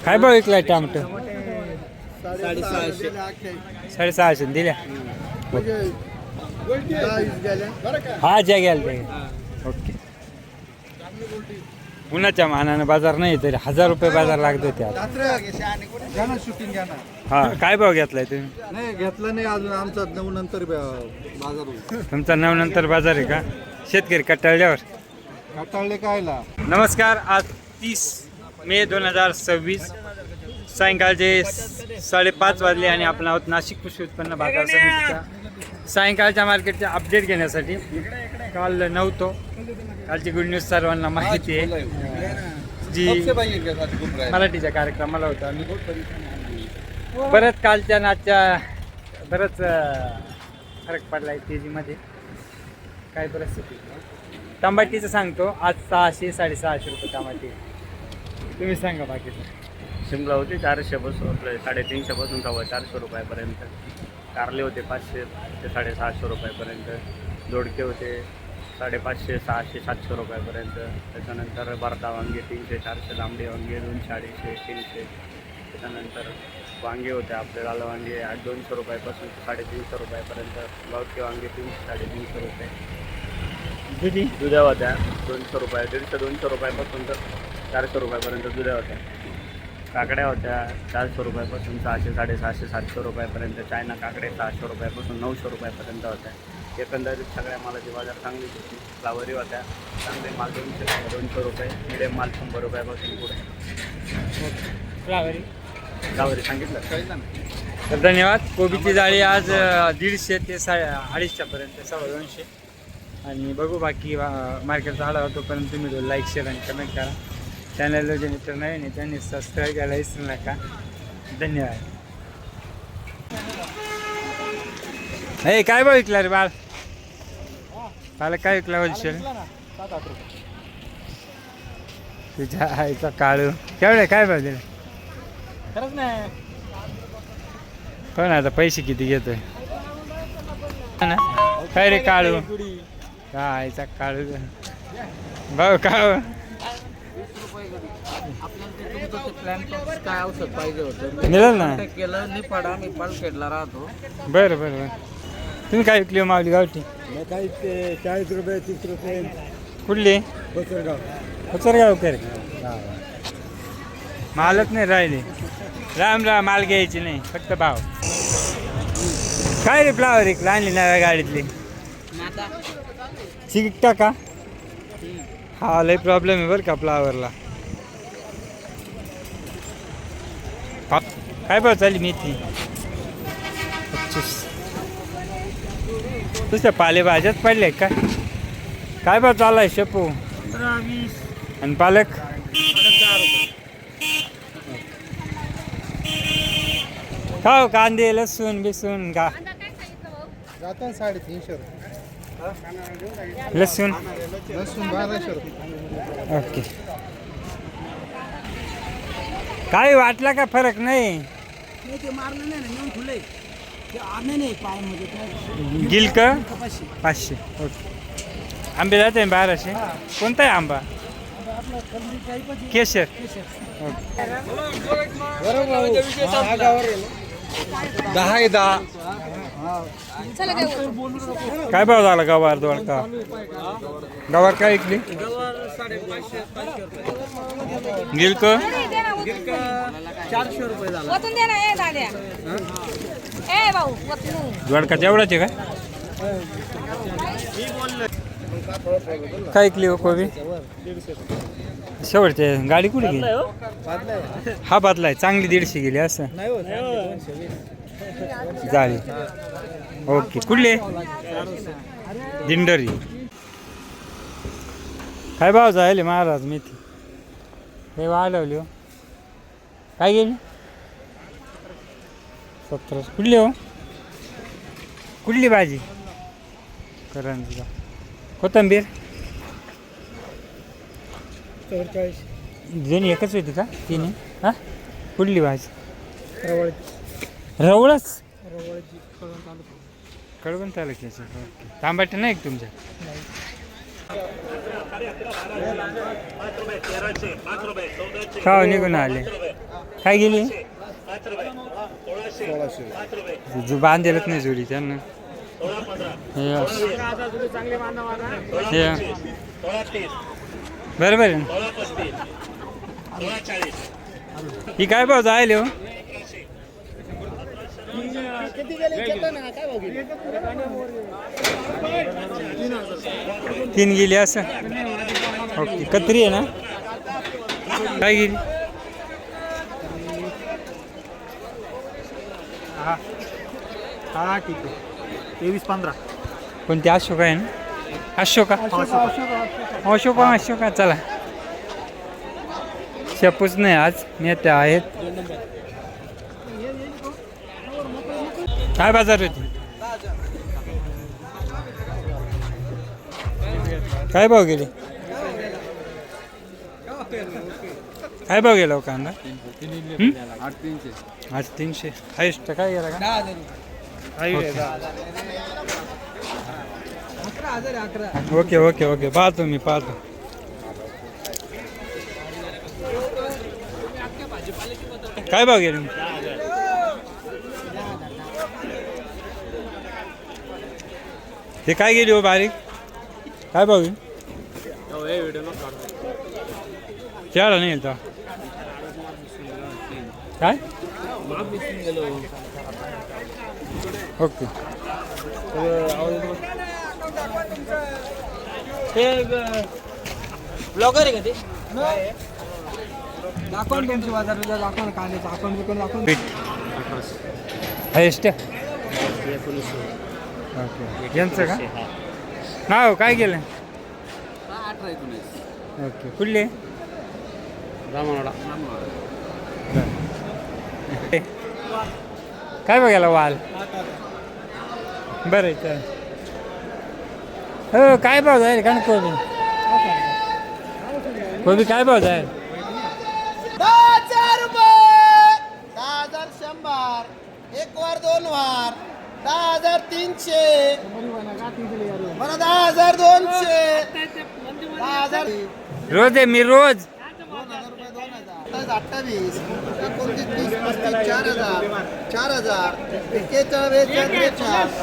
काय भाव विकलाय टमाटर? 650 दिल्या. हा ज्या घ्याल ते. ओके. उन्हाच्या मानानं बाजार नाही तरी 1000 रुपये बाजार लागतो त्या. हा काय भाव घेतलाय तुम्ही? नाही घेतलं नाही अजून. आमचा 9 नंतर बाजार होईल. तुमचा 9 नंतर बाजार आहे का? शेतकरी कटाळल्यावर कटाळले कायला. नमस्कार. आज 30 मे 2026 सायंकाळचे 5:30 वाजले आणि आपण आहोत नाशिक कृषी उत्पन्न बाजार समितीच्या सायंकाळच्या मार्केटचे अपडेट घेण्यासाठी. काल नव्हतो. कालची गुड न्यूज सर्वांना माहिती आहे जी मराठीच्या कार्यक्रमाला होता आम्ही. परत कालच्या नाचच्या बरंच फरक पडला आहे तेजीमध्ये. काय परिस्थिती टमाटीचं सांगतो. आज 600 साडेसहाशे रुपये टमाटे. तुम्ही सांगा बाकीचं. शिमला होती 400 पासून आपले 350 पासून 450 रुपयापर्यंत. कारले होते 500 ते 650 रुपयापर्यंत. दोडके होते 550, 600, 700 रुपयापर्यंत. त्याच्यानंतर भरता वांगे 300, 400. लांबडी वांगे 200, 250, 300. त्याच्यानंतर वांगे होते आपले लाल वांगे 200 रुपयापासून 350 रुपयापर्यंत. गावठी वांगे 300, 350 रुपये. दुध्या होत्या 200 रुपये, 150-200 रुपयापासून तर 400 रुपयापर्यंत दुध्या होत्या. काकड्या होत्या 400 रुपयापासून 600, 650, 700 रुपयापर्यंत. चायना काकड्या 600 रुपयापासून 900 रुपयापर्यंत होत्या. एकंदरीत सगळ्या मालाची बाजार चांगली होती. फ्लावरी होत्या चांगले माल 200 रुपये. मिडियम माल 100 रुपयापासून पुढे. फ्लावरी सांगितलं. तर धन्यवाद. कोबीची जाळी आज 150 ते 250 पर्यंत 250. आणि बघू बाकी मार्केटचा आढावा. तोपर्यंत तुम्ही लाईक शेअर आणि कमेंट करा. चॅनलला जे मित्र नवीन आहे त्यांनी सबस्क्राईब करायला विसरू नका. धन्यवाद. हे काय भाव विकला रे बाळ? बाला काय विकला होलसेल? तुझ्या आईचा काळू केवढे काय भाव दिला? खरंच नाही. पण आता पैसे किती घेतोय ना? काय रे काळू? आईचा काळू भाऊ काळू. काय औषध पाहिजे होतं मिळेल ना. केलं निपाडा. मी पालखेडला राहतो. बरं बरं बरं. तुम्ही काय विकली मावली गावठी? काही 40 रुपये 30 रुपये. कुठली? कोचरगाव. कोचरगाव करे. मालच नाही राहिले. राम राम. माल घ्यायची नाही फक्त भाव. काय रे फ्लावर विकला आणली नव्या गाडीतली? चिकटा का? हा लय प्रॉब्लेम आहे बरं का फ्लावरला. काय भाव चालली मेथी? 25. तुझ्या पालेभाज्याच पडले का? काय भाव चाललाय शेपू? 15-20. आणि पालक? का कांदे लसूण बिसून का? जाता 350 रुपये. लसूण 1200 रुपये. ओके. काय वाटला का फरक नाही? गिलक 500. ओके. आंबे जाते 1200. कोणता आहे आंबा? केशर. ओके. 10. काय भाव झाला गवार दोडका? गवार काय विकली? गिलक 400 रुपये झाला. दोडका तेवढाच आहे काय विकली हो कोबी? शेवटचे गाडी कुठे गेली? हा बदलाय चांगली 150 गेली असं जाळी. ओके. कुठले? दिंडरी. काय भाव जायले महाराज मेथी? हे वाढवली हो. काय गेली? 17. कुठली हो? कुठली भाजी? करंजीला. कोथिंबीर 40. दोन्ही एकच होती का? तिन्ही? हां. कुठली भाजी? रवळच. कळवण तालुक्याचे. ओके. तांबाटे नाही का तुमच्या? का निघून आले? काय गेली 1600. जो बांधेलच नाही जोडी त्यांना हे असं. हे बरोबर आहे ना? ही काय भाव जायले हो तीन गेली असं ओके कत्री आहे ना काय गेली हा ठीक आहे 23-15. कोणती अशोका आहे ना अशोका अशोका चला शेपूच नाही आज नेत्या आहेत काय बाजार होती काय भाव गेले काय भाव गेला हो कांदा 8,300 हायस्ट काय गेला का ओके ओके ओके पाहतो मी पाहतो काय भाव गेले ते काय गेली हो बारीक काय भाव गेली केळा नाही येईल काय ओके ब्लॉगर आहे का ते दाखवून तुमची बाजार दाखवा ना कांद्याचं अकाउंट बिकाउंट दाखवून पीठ हायस्ट ओके यांचं का नाव काय केलं 18-19 ओके कुठले रामवाडा काय बघायला वाल बरं चल हो काय भाव जाईल का कोबी कोबी काय भाव जाईल 10,000 रुपये 10,100 एक वार दोन वार 10,300 बरं 10,200 10,000 रोज आहे मी रोज 28 29 30 35 4,000 4,000 41 42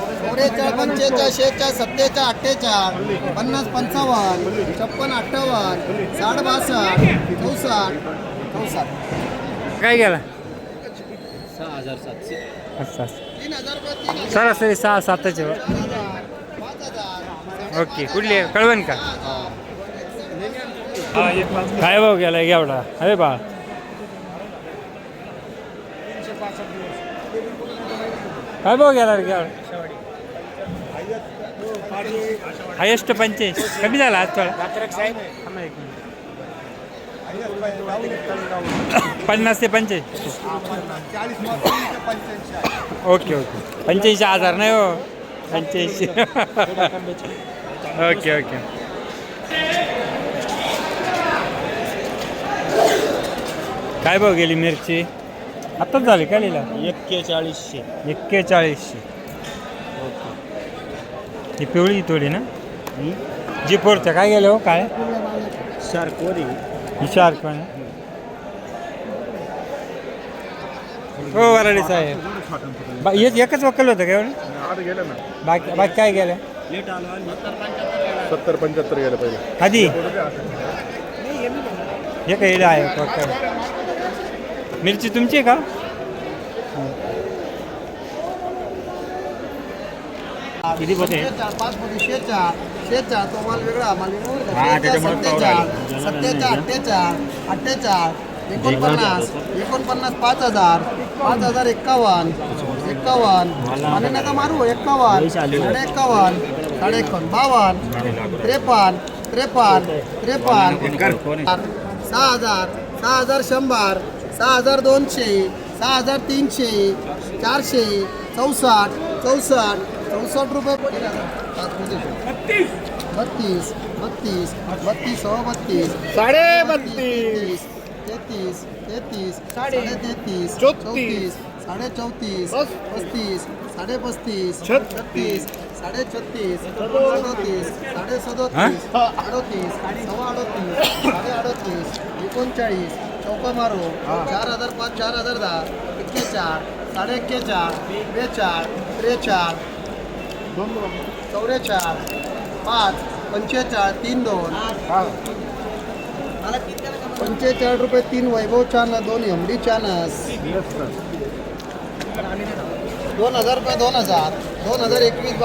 43 44 45 46 47 48 50 55 56 58 60 62 64 64 काय गेला 6,700 असं 3,000 रुपये सरासरी 6-7चे 5,000 ओके कुठली आहे कळवण का काय भाव गेला एवढा अरे बा काय भाव गेला रे एवढा हायेस्ट 45 कमी झाला आज थोडा 50 ते 45 ओके ओके 85,000 नाही हो 85 ओके ओके काय भाव गेली मिरची आत्ताच झाली का लिहिला 41 ही पिवळी थोडी ना जी पोरच्या काय गेलं हो काय ही शार्क हो वराडी साहेब एकच वक्कल होतं का एवढं बाकी काय गेलं 70-75 गेलं पहिले आधी हे काही आहे वक्कल मिरची तुमची आहे का किती पोते 4 तो माल वेगळा माल 49 5,000 51 आणि नका मारू 51 51 52 53 6,000 100 6,200 6,300 400 64 रुपये 32 33 33 34 34 34 35 35 36 37 38 37 38 39 39 39 39 39 39 39 चौका मारो 4005 4010 41 साडे 41 42 43 44 5 45 32 45 रुपये 3 वैभव चानस 2 एमडी चानस 2000 रुपये 2021